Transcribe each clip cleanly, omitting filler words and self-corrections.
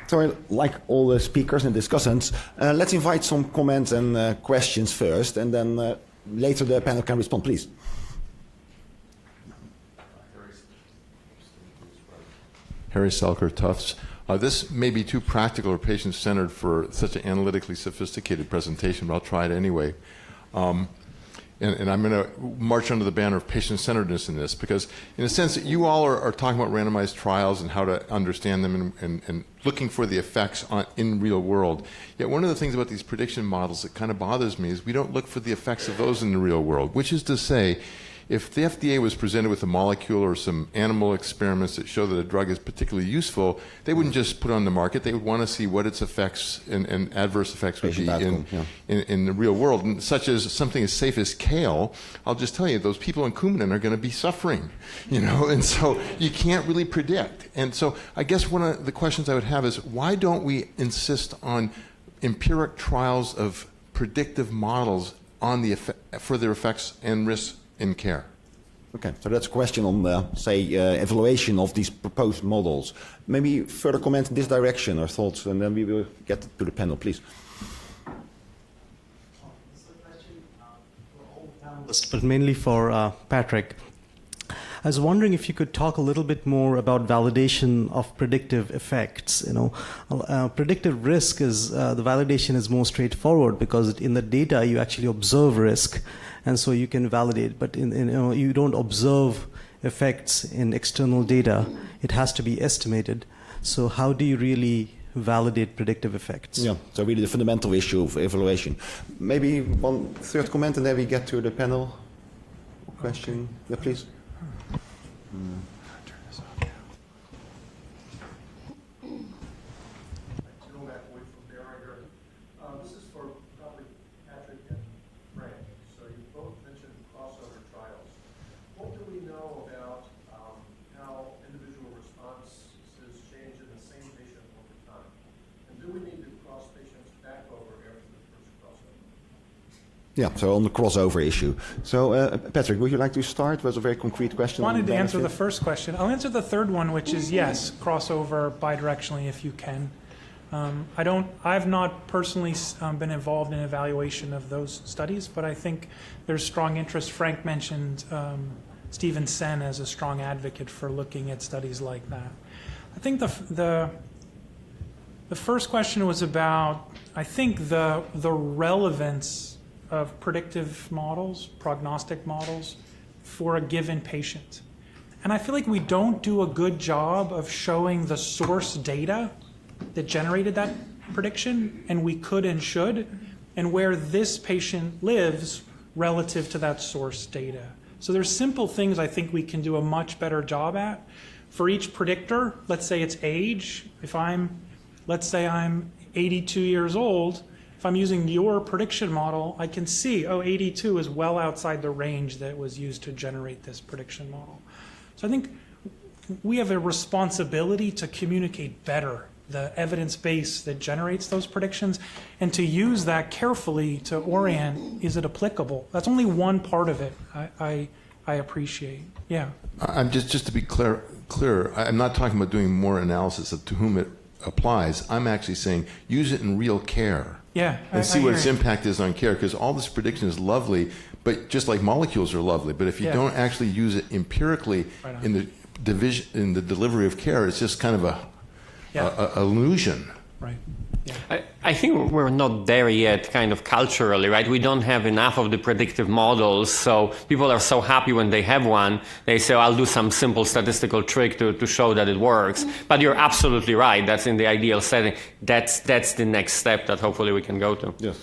So like all the speakers and discussants, let's invite some comments and questions first, and then later the panel can respond, please. Harry Selker, Tufts. This may be too practical or patient-centered for such an analytically sophisticated presentation, but I'll try it anyway. And I'm going to march under the banner of patient-centeredness in this, because in a sense, you all are talking about randomized trials and how to understand them and looking for the effects in real world. Yet one of the things about these prediction models that kind of bothers me is we don't look for the effects of those in the real world, which is to say, if the FDA was presented with a molecule or some animal experiments that show that a drug is particularly useful, they wouldn't just put it on the market. They would want to see what its effects and adverse effects would be in the real world. And such as something as safe as kale, I'll just tell you, those people in Coumadin are going to be suffering, and so you can't really predict. And so I guess one of the questions I would have is, why don't we insist on empiric trials of predictive models on the further effects and risks in care? Okay, so that's a question on, evaluation of these proposed models. Maybe further comments in this direction or thoughts, and then we will get to the panel, please. This is a question for all panelists, but mainly for Patrick. I was wondering if you could talk a little bit more about validation of predictive effects. Predictive risk is the validation is more straightforward because in the data you actually observe risk, and so you can validate. But you don't observe effects in external data; it has to be estimated. So how do you really validate predictive effects? Yeah, so really the fundamental issue of evaluation. Maybe one third comment, and then we get to the panel question. Yeah, please. This is for probably Patrick and Frank. So you both mentioned crossover trials. What do we know about how individual responses change in the same patient over time? And do we need to cross patients back over after the first crossover? Yeah, so on the crossover issue. So, Patrick, would you like to start? It was a very concrete question. I wanted to answer the first question. I'll answer the third one, which is yes, crossover bidirectionally if you can. I've not personally been involved in evaluation of those studies, but I think there's strong interest. Frank mentioned Stephen Sen as a strong advocate for looking at studies like that. I think the first question was about, I think, the relevance of predictive models, prognostic models, for a given patient. And I feel like we don't do a good job of showing the source data that generated that prediction, and we could and should, and where this patient lives relative to that source data. So there's simple things I think we can do a much better job at. For each predictor, let's say it's age. Let's say I'm 82 years old, if I'm using your prediction model, I can see, 82 is well outside the range that was used to generate this prediction model. So I think we have a responsibility to communicate better the evidence base that generates those predictions, and to use that carefully to orient, is it applicable? That's only one part of it I appreciate. Yeah. I'm just to be clear, I'm not talking about doing more analysis of to whom it applies. I'm actually saying use it in real care. Yeah. And see what its impact is on care, because all this prediction is lovely, but just like molecules are lovely, but if you don't actually use it empirically in the delivery of care, it's just kind of a illusion. Right. Yeah. I think we're not there yet, kind of culturally, right? We don't have enough of the predictive models, so people are so happy when they have one. They say, I'll do some simple statistical trick to show that it works. But you're absolutely right. That's in the ideal setting. That's the next step that hopefully we can go to. Yes.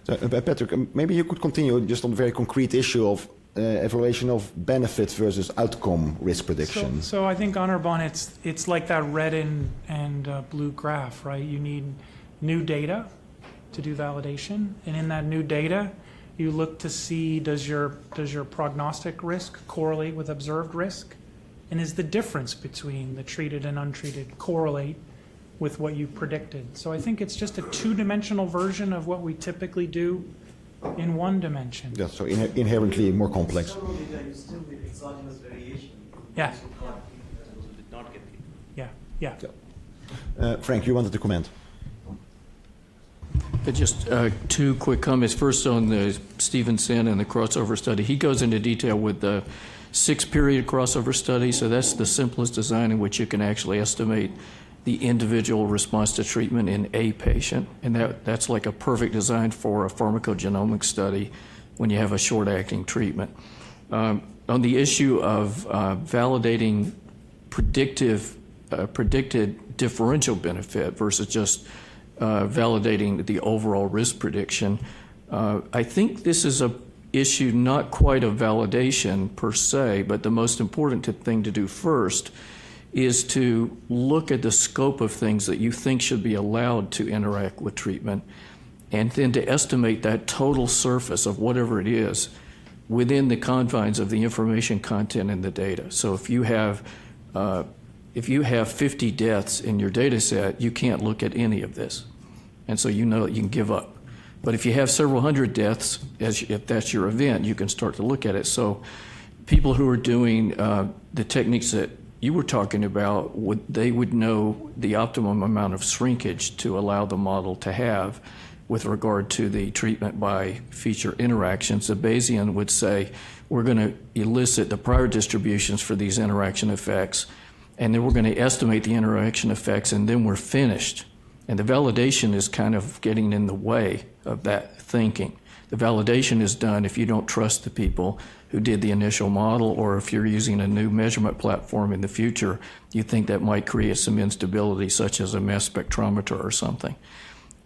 So, Patrick, maybe you could continue just on the very concrete issue of evaluation of benefit versus outcome risk prediction. So I think, Anirban, it's like that red and blue graph, right? You need new data to do validation, and in that new data, you look to see does your prognostic risk correlate with observed risk, and is the difference between the treated and untreated correlate with what you predicted? So I think it's just a two-dimensional version of what we typically do in one dimension. Yeah, so inherently more complex. External data, you still need exogenous variation. Yeah. Those who did not get it. Yeah. Frank, you wanted to comment? Just two quick comments. First, on the Stevenson and the crossover study. He goes into detail with the 6-period crossover study, so that's the simplest design in which you can actually estimate the individual response to treatment in a patient, and that's like a perfect design for a pharmacogenomic study when you have a short-acting treatment. On the issue of validating predicted differential benefit versus just validating the overall risk prediction, I think this is a issue not quite of validation per se, but the most important thing to do first is to look at the scope of things that you think should be allowed to interact with treatment, and then to estimate that total surface of whatever it is within the confines of the information content in the data. So if you have 50 deaths in your data set, you can't look at any of this. And so you know that you can give up. But if you have several hundred deaths, if that's your event, you can start to look at it. So people who are doing the techniques that you were talking about, they would know the optimum amount of shrinkage to allow the model to have with regard to the treatment by feature interactions. The Bayesian would say, we're going to elicit the prior distributions for these interaction effects, and then we're going to estimate the interaction effects, and then we're finished. And the validation is kind of getting in the way of that thinking. The validation is done if you don't trust the people who did the initial model, or if you're using a new measurement platform in the future, you think that might create some instability, such as a mass spectrometer or something.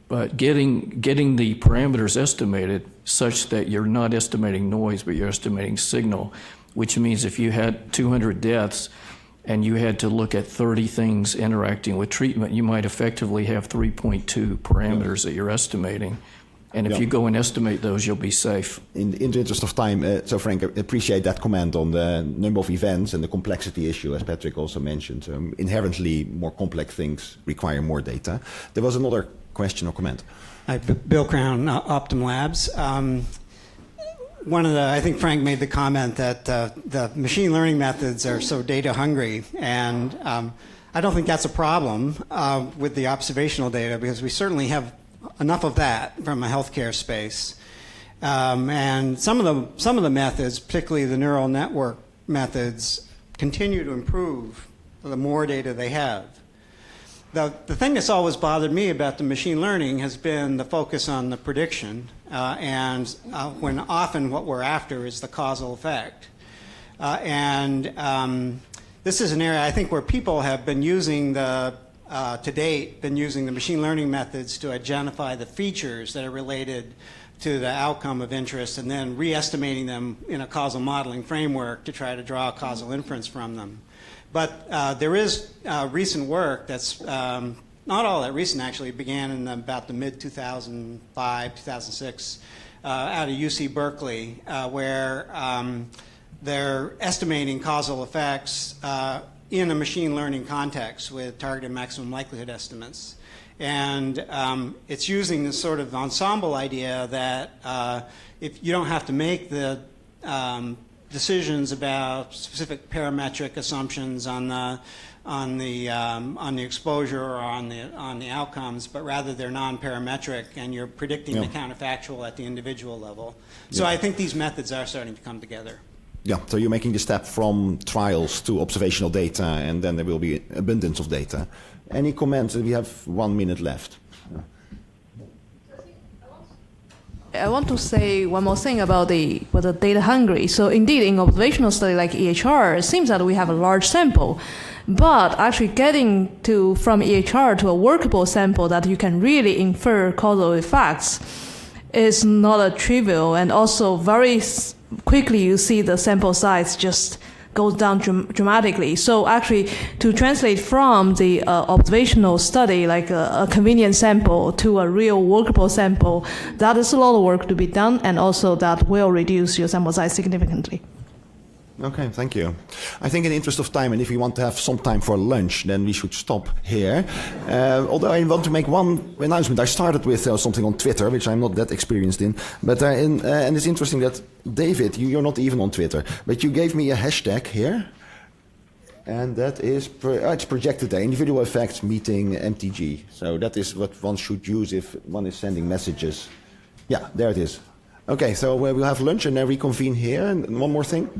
But getting the parameters estimated such that you're not estimating noise, but you're estimating signal, which means if you had 200 deaths and you had to look at 30 things interacting with treatment, you might effectively have 3.2 parameters that you're estimating. And if you go and estimate those, you'll be safe. In the interest of time, so Frank, I appreciate that comment on the number of events and the complexity issue, as Patrick also mentioned. Inherently, more complex things require more data. There was another question or comment. Hi, Bill Crown, Optum Labs. I think Frank made the comment that the machine learning methods are so data hungry, and I don't think that's a problem with the observational data, because we certainly have enough of that from a healthcare space. And some of the methods, particularly the neural network methods, continue to improve the more data they have. The thing that's always bothered me about the machine learning has been the focus on the prediction, when often what we're after is the causal effect. This is an area, I think, where people have been using to date, been using the machine learning methods to identify the features that are related to the outcome of interest, and then re-estimating them in a causal modeling framework to try to draw a causal inference from them. But there is recent work that's not all that recent, actually. It began in about the mid-2005, 2006, out of UC Berkeley, where they're estimating causal effects in a machine learning context with targeted maximum likelihood estimates. And it's using this sort of ensemble idea that if you don't have to make the decisions about specific parametric assumptions on the exposure or on the outcomes, but rather they're non-parametric, and you're predicting the counterfactual at the individual level. So I think these methods are starting to come together. Yeah, so you're making the step from trials to observational data, and then there will be abundance of data. Any comments? We have 1 minute left. I want to say one more thing about the data hungry. So indeed, in observational study like EHR, it seems that we have a large sample, but actually getting from EHR to a workable sample that you can really infer causal effects is not a trivial, and also very quickly you see the sample size just goes down dramatically. So actually, to translate from the observational study, like a convenient sample, to a real workable sample, that is a lot of work to be done, and also that will reduce your sample size significantly. Okay, thank you. I think in the interest of time, and if we want to have some time for lunch, then we should stop here. Although I want to make one announcement. I started with something on Twitter, which I'm not that experienced in. But and it's interesting that, David, you're not even on Twitter, but you gave me a hashtag here. And that is, it's projected there, individual effects meeting MTG. So that is what one should use if one is sending messages. Yeah, there it is. Okay, so we'll have lunch and then reconvene here. And one more thing.